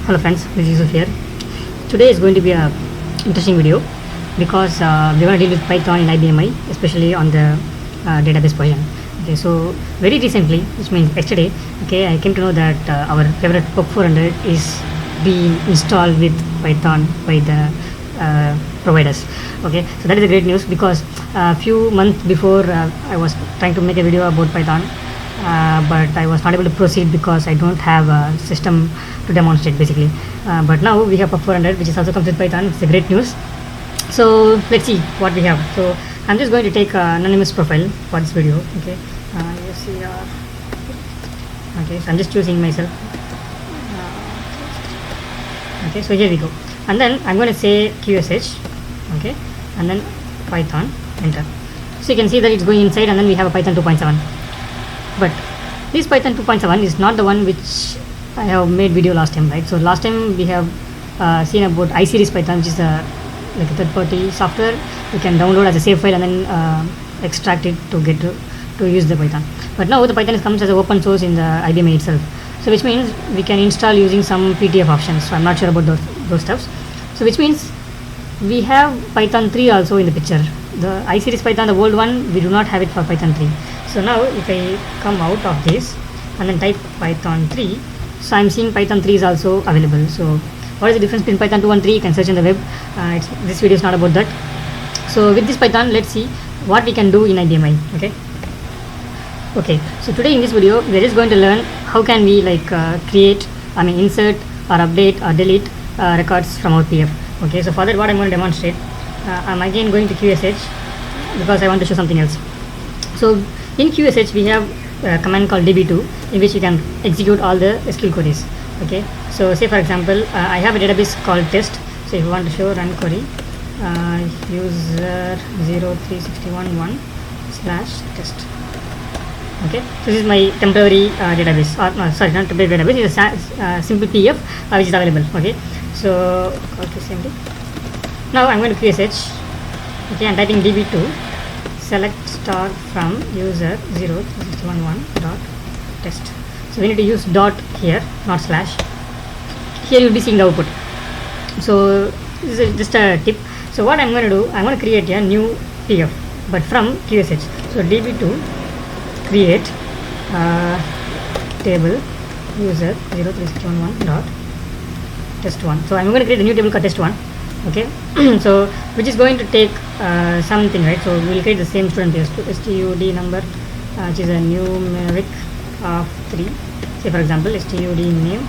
Hello friends, this is Yusuf here. Today is going to be a interesting video because we're going to deal with Python in IBMI, especially on the database portion. Okay, so very recently, which means yesterday, okay, I came to know that our favorite PUB 400 is being installed with Python by the providers. Okay, so that is a great news because a few months before I was trying to make a video about Python, but I was not able to proceed because I don't have a system to demonstrate basically. But now we have PUB 400, which is also comes with Python. It's a great news. So let's see what we have. So I'm just going to take an anonymous profile for this video. Okay, okay, so I'm just choosing myself. Okay, so here we go, and then I'm going to say QSH, okay, and then Python, enter. So you can see that it's going inside, and then we have a Python 2.7. But this Python 2.7 is not the one which I have made video last time, right? So last time we have seen about iSeries Python, which is like a third-party software you can download as a save file and then extract it to get to use the Python. But now the Python comes as an open source in the IBM itself, so which means we can install using some PTF options. So I'm not sure about those stuffs. So which means we have Python 3 also in the picture. The iSeries Python, the old one, we do not have it for Python 3. So now if I come out of this and then type Python 3, so I'm seeing Python 3 is also available. So what is the difference between Python 2 and 3? You can search in the web. This video is not about that. So with this Python, let's see what we can do in IBMI. Okay, so today in this video we are just going to learn how can we create, insert or update or delete records from our PF. Okay, so for that what I'm going to demonstrate, I'm again going to QSH because I want to show something else. So in QSH we have a command called db2 in which you can execute all the SQL queries. Okay, so say for example I have a database called test. So if you want to show run query, user 03611 / test. Okay, so this is my temporary database, or no, sorry, not temporary database, it's a simple PF which is available. Okay, so call to assembly. Now I'm going to QSH. Okay, I'm typing db2 select star from user 03611 dot test. So we need to use dot here, not slash. Here you'll be seeing the output. So this is just a tip. So what I'm going to do, I'm going to create a new PF, but from QSH. So db2 create table user 03611 dot test1. So I'm going to create a new table called test1. Okay, so which is going to take something, right? So we'll create the same student base stud number, which is a numeric of 3. Say for example stud name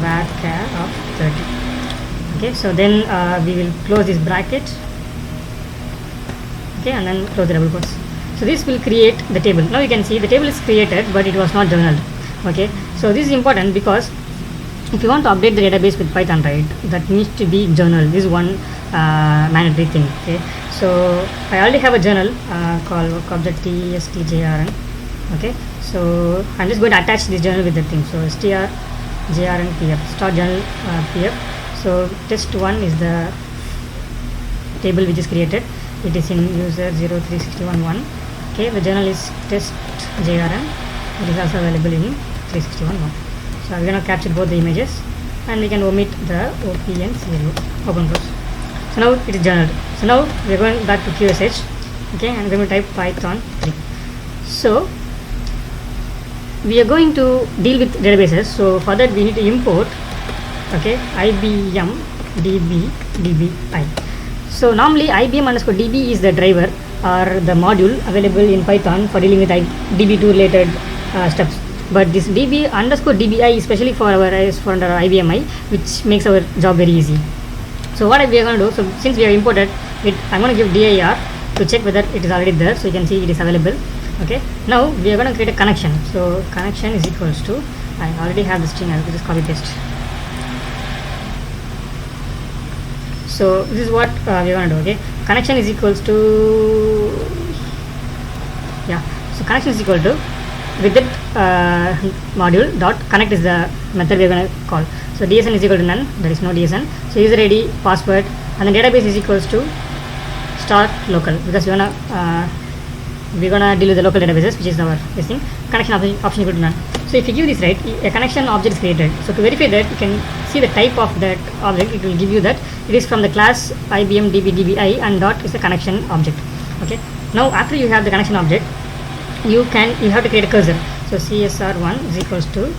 varchar of 30. Okay, so then we will close this bracket. Okay, and then close the double quotes. So this will create the table. Now you can see the table is created, but it was not journaled. Okay, so this is important because if you want to update the database with Python, right, that needs to be journal. This is one mandatory thing. Okay, so I already have a journal called work_object_tstrjrn. Okay, so I'm just going to attach this journal with the thing. So strjrn pf start journal pf. So test1 is the table which is created. It is in user 03611. Okay, the journal is test.jrn. It is also available in 361.1. So we're going to capture both the images and we can omit the op and serial open close. So now it is journaled. So now we're going back to QSH. Okay, and we're going to type Python 3. So we are going to deal with databases. So for that we need to import, okay, IBM dbi. So normally IBM_DB is the driver or the module available in Python for dealing with DB2 related steps. But this DB_DBI is especially for our IBMI, which makes our job very easy. So what we are going to do, so since we have imported it, I'm going to give dir to check whether it is already there. So you can see it is available. Okay, now we are going to create a connection. So connection is equals to, I already have the string, I will just copy paste. So this is what we are going to do. Okay, connection is equals to, so connection is equal to with that module dot connect is the method we are going to call. So dsn is equal to none, there is no dsn. So user id, password, and the database is equals to start local, because we're gonna deal with the local databases, which is our this thing. Connection option equal to none. So if you give this right, a connection object is created. So to verify that, you can see the type of that object, it will give you that it is from the class IBM DB and dot is a connection object. Okay, now after you have the connection object, you have to create a cursor. So CSR1 is equals to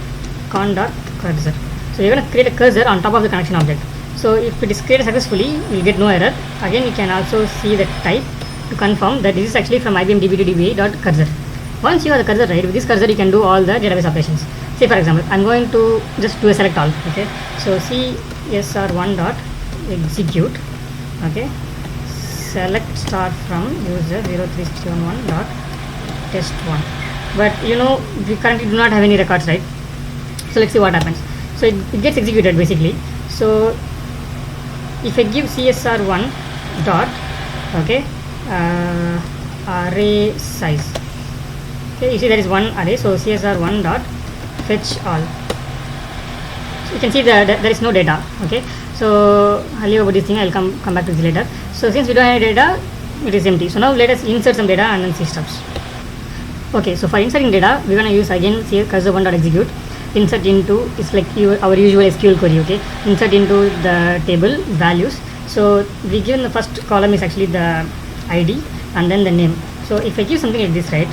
con dot cursor. So you're going to create a cursor on top of the connection object. So if it is created successfully, you will get no error. Again, you can also see the type to confirm that this is actually from IBM DB to DBA dot cursor. Once you have the cursor right, with this cursor you can do all the database operations. Say for example, I'm going to just do a select all. Okay, so CSR1 dot execute. Okay, select star from user 03611 dot test1. But you know, we currently do not have any records, right? So let's see what happens. So it gets executed basically. So if I give CSR1 dot, okay, array size. Okay, you see there is one array, so CSR1 dot fetch all. So you can see that there is no data. Okay, so I'll leave about this thing. I'll come back to this later. So since we don't have any data, it is empty. So now let us insert some data and then see steps. Okay, so for inserting data, we're gonna use again cursor1 dot execute. Insert into, it's like our usual SQL query. Okay, insert into the table values. So we given the first column is actually the ID and then the name. So if I give something like this, right,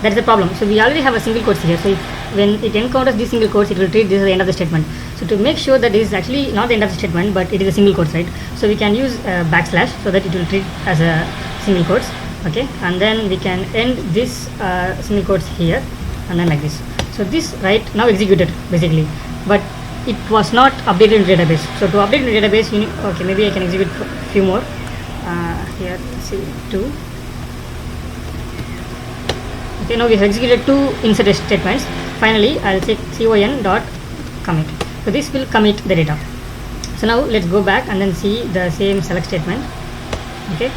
that is a problem. So we already have a single quotes here. So if, when it encounters these single quotes, it will treat this as the end of the statement. So to make sure that this is actually not the end of the statement, but it is a single quotes, right? So we can use backslash so that it will treat as a single quotes. Okay, and then we can end this single quotes here and then like this. So this right now executed basically, but it was not updated in database. So to update in the database, you need, okay, maybe I can execute a few more. Here, see 2. Okay, now we have executed 2 insert statements. Finally, I'll take con dot commit. So this will commit the data. So now let's go back and then see the same select statement. Okay.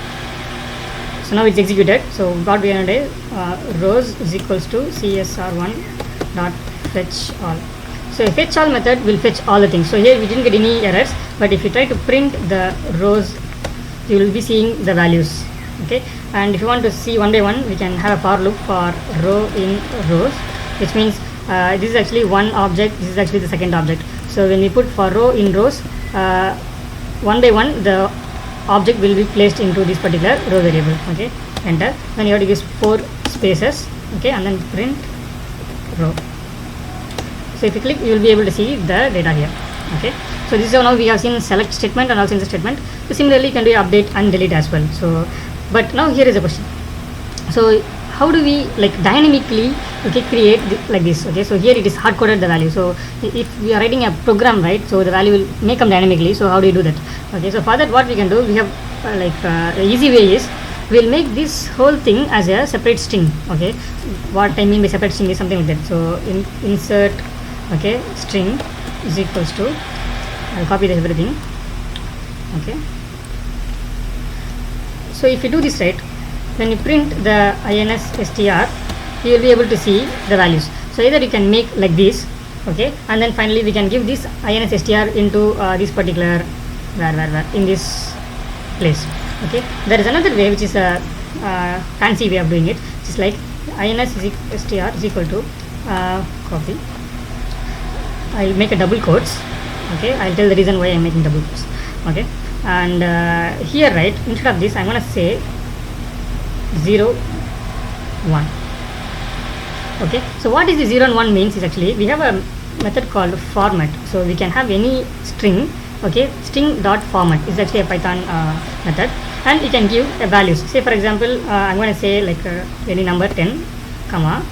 So now it's executed. So what we are going to do, rows is equals to CSR1 dot fetch all. So a fetch all method will fetch all the things. So here we didn't get any errors, but if you try to print the rows, you will be seeing the values. Okay, and if you want to see one by one, we can have a for loop for row in rows, which means this is actually one object, this is actually the second object. So when we put for row in rows, one by one the object will be placed into this particular row variable. Okay, enter. Then you have to use 4 spaces. Okay, and then print row. So if you click, you will be able to see the data here. Okay, so this is how now we have seen select statement and also insert statement. So similarly, you can do update and delete as well. So but now here is a question. So how do we like dynamically, okay, create like this? Okay, so here it is hard coded the value. So if we are writing a program, right, so the value will may come dynamically. So how do you do that? Okay, so for that what we can do, we have the easy way is we'll make this whole thing as a separate string. Okay, what I mean by separate string is something like that. So insert, okay, string is equals to, I'll copy this everything. Okay, so if you do this right, when you print the INSSTR, you will be able to see the values. So either you can make like this, okay, and then finally we can give this INSSTR into this particular where in this place. Okay, there is another way which is a fancy way of doing it. It's like INSSTR is equal to copy. I'll make a double quotes. Okay, I'll tell the reason why I'm making double quotes. Okay, and here, right, instead of this I'm gonna say 0 1. Okay, so what is the 0 and 1 means is actually we have a method called format. So we can have any string. Okay, string dot format is actually a Python method, and you can give a values. Say for example, I'm going to say like any number 10 comma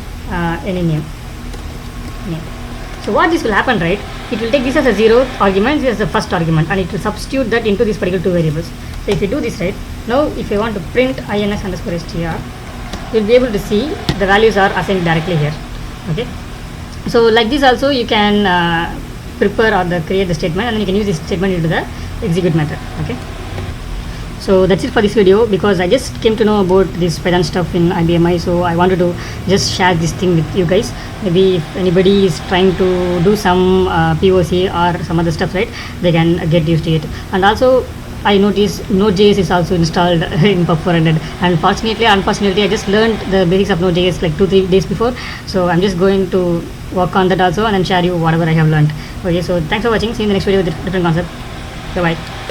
any name. So what this will happen, right, it will take this as a 0th argument, this as the first argument, and it will substitute that into these particular 2 variables. So if you do this right, now if you want to print ins_str, you will be able to see the values are assigned directly here. Okay, so like this also you can prepare or create the statement, and then you can use this statement into the execute method. Okay, so that's it for this video, because I just came to know about this Python stuff in IBMI, so I wanted to just share this thing with you guys. Maybe if anybody is trying to do some POC or some other stuff, right, they can get used to it. And also I noticed Node.js is also installed in pub400, and unfortunately I just learned the basics of Node.js like 2-3 days before, so I'm just going to work on that also and then share you whatever I have learned. Okay, so thanks for watching. See you in the next video with a different concept. Bye bye.